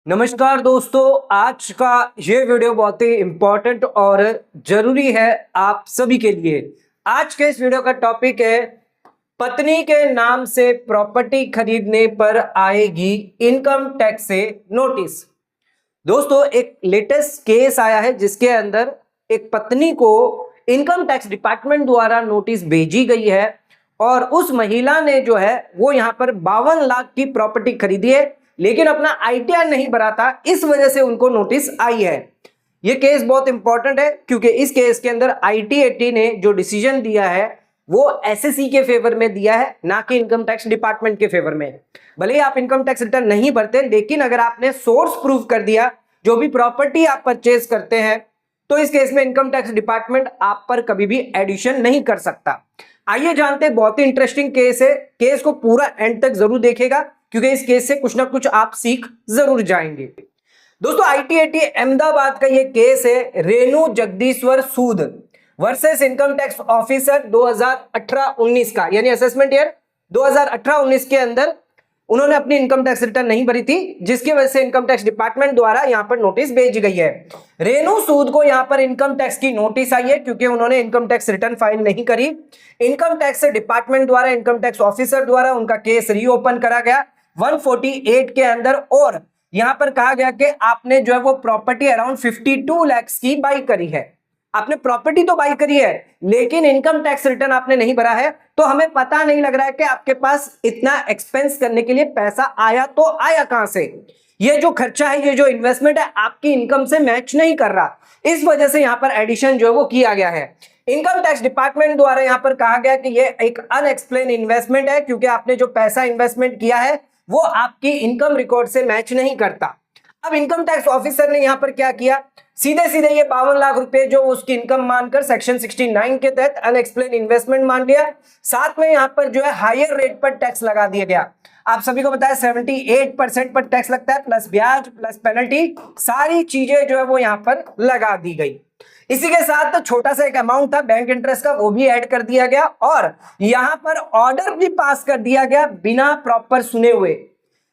नमस्कार दोस्तों, आज का ये वीडियो बहुत ही इंपॉर्टेंट और जरूरी है आप सभी के लिए। आज के इस वीडियो का टॉपिक है पत्नी के नाम से प्रॉपर्टी खरीदने पर आएगी इनकम टैक्स से नोटिस। दोस्तों, एक लेटेस्ट केस आया है जिसके अंदर एक पत्नी को इनकम टैक्स डिपार्टमेंट द्वारा नोटिस भेजी गई है और उस महिला ने जो है वो यहां पर 52 लाख की प्रॉपर्टी खरीदी है, लेकिन अपना आईटीआर नहीं भरा था, इस वजह से उनको नोटिस आई है। यह केस बहुत इंपॉर्टेंट है क्योंकि इस केस के अंदर आईटीएटी ने जो डिसीजन दिया है वो एसएससी के फेवर में दिया है, ना कि इनकम टैक्स डिपार्टमेंट के फेवर में। भले ही आप इनकम टैक्स रिटर्न नहीं भरते, लेकिन अगर आपने सोर्स प्रूव कर दिया जो भी प्रॉपर्टी आप परचेज करते हैं, तो इस केस में इनकम टैक्स डिपार्टमेंट आप पर कभी भी एडिशन नहीं कर सकता। आइए जानते हैं, बहुत ही इंटरेस्टिंग केस है। केस को पूरा एंड तक जरूर देखेगा क्योंकि इस केस से कुछ ना कुछ आप सीख जरूर जाएंगे। दोस्तों, आईटीएटी अहमदाबाद का ये केस है, रेणु जगदीश्वर सूद वर्सेस इनकम टैक्स ऑफिसर 2018-19 का, यानी असेसमेंट ईयर 2018-19 के अंदर उन्होंने अपनी इनकम टैक्स रिटर्न नहीं भरी थी, जिसकी वजह से इनकम टैक्स डिपार्टमेंट द्वारा यहां पर नोटिस भेजी गई है। रेणु सूद को यहां पर इनकम टैक्स की नोटिस आई है क्योंकि उन्होंने इनकम टैक्स रिटर्न फाइल नहीं करी। इनकम टैक्स डिपार्टमेंट द्वारा, इनकम टैक्स ऑफिसर द्वारा उनका केस रीओपन करा गया 148 के अंदर, और यहां पर कहा गया कि आपने जो है वो प्रॉपर्टी अराउंड 52 लाख की बाई करी है। आपने प्रॉपर्टी तो बाई करी है लेकिन इनकम टैक्स रिटर्न आपने नहीं भरा है, तो हमें पता नहीं लग रहा है कि आपके पास इतना एक्सपेंस करने के लिए पैसा आया तो आया कहां से। ये जो खर्चा है, ये जो इन्वेस्टमेंट है, आपकी इनकम से मैच नहीं कर रहा, इस वजह से यहां पर एडिशन जो है वो किया गया है। इनकम टैक्स डिपार्टमेंट द्वारा यहां पर कहा गया कि ये एक अनएक्सप्लेन इन्वेस्टमेंट है क्योंकि आपने जो पैसा इन्वेस्टमेंट किया है वो आपकी इनकम रिकॉर्ड से मैच नहीं करता। अब इनकम टैक्स ऑफिसर ने यहां पर क्या किया, सीधे सीधे ये 52 लाख रुपए जो उसकी इनकम मानकर सेक्शन 69 के तहत अनएक्सप्लेन इन्वेस्टमेंट मान लिया। साथ में यहां पर जो है हायर रेट पर टैक्स लगा दिया गया। आप सभी को बताया 78% पर टैक्स लगता है, प्लस ब्याज प्लस पेनल्टी, सारी चीजें जो है वो यहां पर लगा दी गई। इसी के साथ तो छोटा सा एक अमाउंट था बैंक इंटरेस्ट का, वो भी ऐड कर दिया गया और यहां पर ऑर्डर भी पास कर दिया गया बिना प्रॉपर सुने हुए,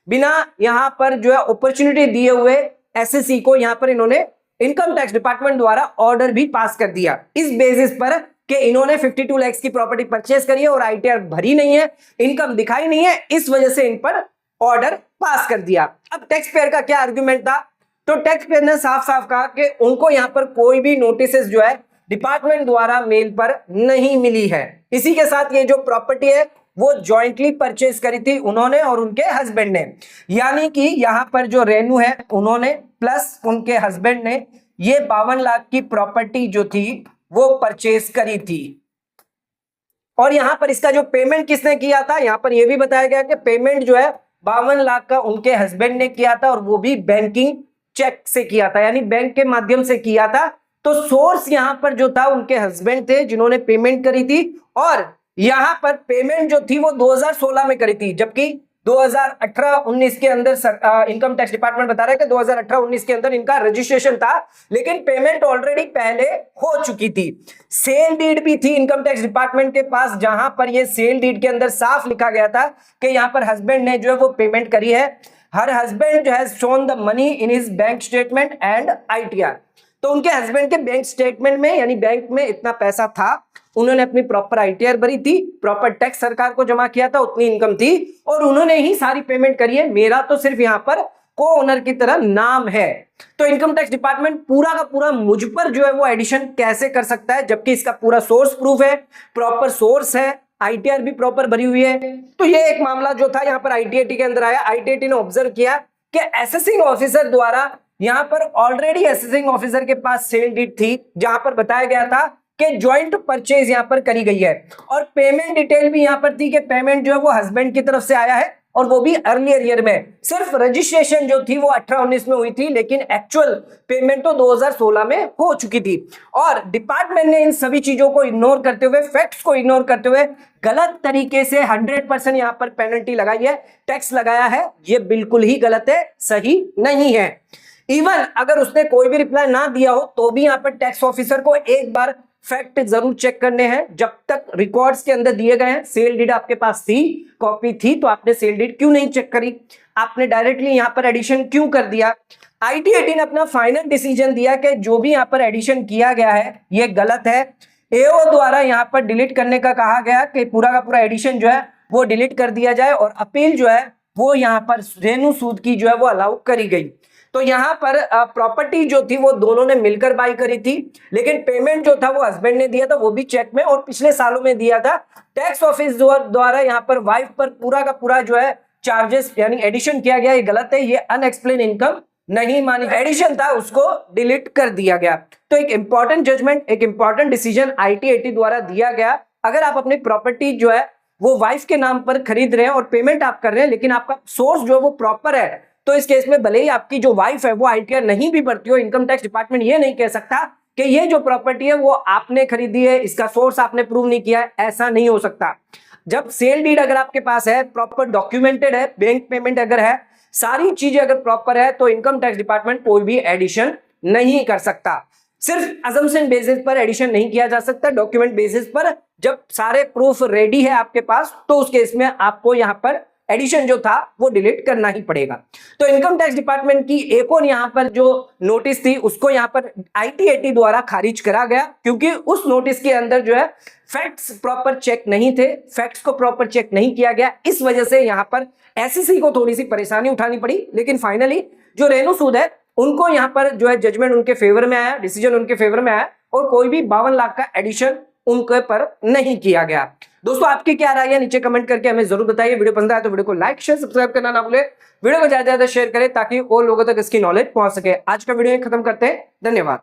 बिना यहां पर जो है अपॉर्चुनिटी दिए हुए एसएससी को। यहां पर इन्होंने इनकम टैक्स डिपार्टमेंट द्वारा ऑर्डर भी पास कर दिया इस बेसिस पर कि इन्होंने 52 लाख की प्रॉपर्टी परचेज करी है और आईटीआर भरी नहीं है, इनकम दिखाई नहीं है, इस वजह से इन पर ऑर्डर पास कर दिया। अब टैक्स पेयर का क्या आर्गुमेंट था, तो टैक्स पेयर ने साफ साफ कहा कि उनको यहां पर कोई भी नोटिस जो है डिपार्टमेंट द्वारा मेल पर नहीं मिली है। इसी के साथ ये जो प्रॉपर्टी है वो जॉइंटली परचेज करी थी उन्होंने और उनके हस्बैंड ने, यानी कि यहां पर जो रेनू है उन्होंने प्लस उनके हस्बैंड ने ये 52 लाख की प्रॉपर्टी जो थी वो परचेज करी थी। और यहां पर इसका जो पेमेंट किसने किया था, यहां पर यह भी बताया गया कि पेमेंट जो है 52 लाख का उनके हस्बैंड ने किया था और वो भी बैंकिंग चेक से किया था, यानी बैंक के माध्यम से किया था। तो सोर्स यहां पर जो था उनके हस्बैंड थे जिन्होंने पेमेंट करी थी, और यहां पर पेमेंट जो थी वो 2016 में करी थी, जबकि 2018-19 के अंदर इनकम टैक्स डिपार्टमेंट बता रहा है कि 2018-19 के अंदर इनका रजिस्ट्रेशन था, लेकिन पेमेंट ऑलरेडी पहले हो चुकी थी। सेल डीड भी थी इनकम टैक्स डिपार्टमेंट के पास, जहां पर ये सेल डीड के अंदर साफ लिखा गया था कि यहां पर हस्बैंड ने जो है वो पेमेंट करी है। हर हस्बैंड जो है shown the money in his bank statement and ITR. तो उनके हस्बैंड के बैंक स्टेटमेंट में, यानी बैंक में इतना पैसा था, उन्होंने अपनी प्रॉपर आईटीआर भरी थी, प्रॉपर टैक्स सरकार को जमा किया था, उतनी इनकम थी और उन्होंने ही सारी पेमेंट करी है। मेरा तो सिर्फ यहां पर को ओनर की तरह नाम है। तो इनकम टैक्स डिपार्टमेंट पूरा का पूरा मुझ पर जो है वो एडिशन कैसे कर सकता है, जबकि इसका पूरा सोर्स प्रूफ है, प्रॉपर सोर्स है, आईटीआर भी प्रॉपर भरी हुई है। तो ये एक मामला जो था यहां पर आईटीएटी के अंदर आया। आईटीएटी ने ऑब्जर्व किया कि असेसिंग ऑफिसर द्वारा यहां पर ऑलरेडी असेसिंग ऑफिसर के पास सेल डीड थी, जहां पर बताया गया था कि ज्वाइंट परचेज यहां पर करी गई है, और पेमेंट डिटेल भी यहां पर थी कि पेमेंट जो है वो हस्बैंड की तरफ से आया है और वो भी अर्लियर ईयर में। सिर्फ रजिस्ट्रेशन जो थी वो 18-19 में हुई थी, लेकिन एक्चुअल पेमेंट तो 2016 में हो चुकी थी। और डिपार्टमेंट ने इन सभी चीजों को इग्नोर करते हुए, फैक्ट्स को इग्नोर करते हुए गलत तरीके से 100% यहां पर पेनल्टी लगाई है, टैक्स लगाया है। ये बिल्कुल ही गलत है, सही नहीं है। इवन अगर उसने कोई भी रिप्लाई ना दिया हो तो भी यहां पर टैक्स ऑफिसर को एक बार फैक्ट जरूर चेक करने हैं जब तक रिकॉर्ड्स के अंदर दिए गए हैं। सेल डीड आपके पास थी, कॉपी थी, तो आपने सेल डीड क्यों नहीं चेक करी? आपने डायरेक्टली यहां पर एडिशन क्यों कर दिया? IT18 ने अपना फाइनल डिसीजन दिया कि जो भी यहां पर एडिशन किया गया है ये गलत है। AO द्वारा यहां पर डिलीट करने का कहा गया कि पूरा का पूरा एडिशन जो है वो डिलीट कर दिया जाए और अपील जो है वो यहां पर रेणु सूद की जो है वो अलाउ करी गई। तो यहां पर प्रॉपर्टी जो थी वो दोनों ने मिलकर बाई करी थी, लेकिन पेमेंट जो था वो हस्बैंड ने दिया था, वो भी चेक में, और पिछले सालों में दिया था। टैक्स ऑफिस द्वारा यहां पर वाइफ पर पूरा का पूरा जो है चार्जेस यानी एडिशन किया गया, ये गलत है, ये अनएक्सप्लेन इनकम नहीं मानी, एडिशन था उसको डिलीट कर दिया गया। तो एक इंपॉर्टेंट जजमेंट, एक इंपॉर्टेंट डिसीजन IT18 द्वारा दिया गया। अगर आप अपनी प्रॉपर्टी जो है वो वाइफ के नाम पर खरीद रहे हैं और पेमेंट आप कर रहे हैं, लेकिन आपका सोर्स जो है वो प्रॉपर है, तो इस केस में भले ही आपकी जो वाइफ है वो ITR नहीं भी भरती हो, इनकम टैक्स डिपार्टमेंट ये नहीं कह सकता कि ये जो प्रॉपर्टी है वो आपने खरीदी है, इसका सोर्स आपने प्रूव नहीं किया है, ऐसा नहीं हो सकता। जब सेल डीड अगर आपके पास है, प्रॉपर डॉक्यूमेंटेड है, बैंक पेमेंट अगर है, सारी चीजें अगर प्रॉपर है, तो इनकम टैक्स डिपार्टमेंट कोई भी एडिशन नहीं कर सकता। सिर्फ अजम्पशन बेसिस पर एडिशन नहीं किया जा सकता, डॉक्यूमेंट बेसिस पर। जब सारे प्रूफ रेडी है आपके पास, तो उस केस में आपको यहां पर एडिशन जो था वो डिलीट करना ही पड़ेगा। तो इनकम टैक्स डिपार्टमेंट की एक और यहां पर जो नोटिस थी उसको यहां पर IT18 द्वारा खारिज करा गया, क्योंकि उस नोटिस के अंदर जो है फैक्ट्स प्रॉपर चेक नहीं थे, फैक्ट्स को प्रॉपर चेक नहीं किया गया। इस वजह से यहां पर SEC को थोड़ी सी परेशानी उठानी पड़ी, लेकिन फाइनली जो रेणु सूद है उनको यहां पर जो है जजमेंट उनके फेवर में आया, डिसीजन उनके फेवर में आया, और कोई भी 52 लाख का एडिशन उनके पर नहीं किया गया। दोस्तों आपकी क्या राय है नीचे कमेंट करके हमें जरूर बताइए। वीडियो पसंद आया तो वीडियो को लाइक शेयर सब्सक्राइब करना ना भूले, वीडियो को ज्यादा से ज्यादा शेयर करें ताकि और लोगों तक इसकी नॉलेज पहुंच सके। आज का वीडियो खत्म करते हैं, धन्यवाद।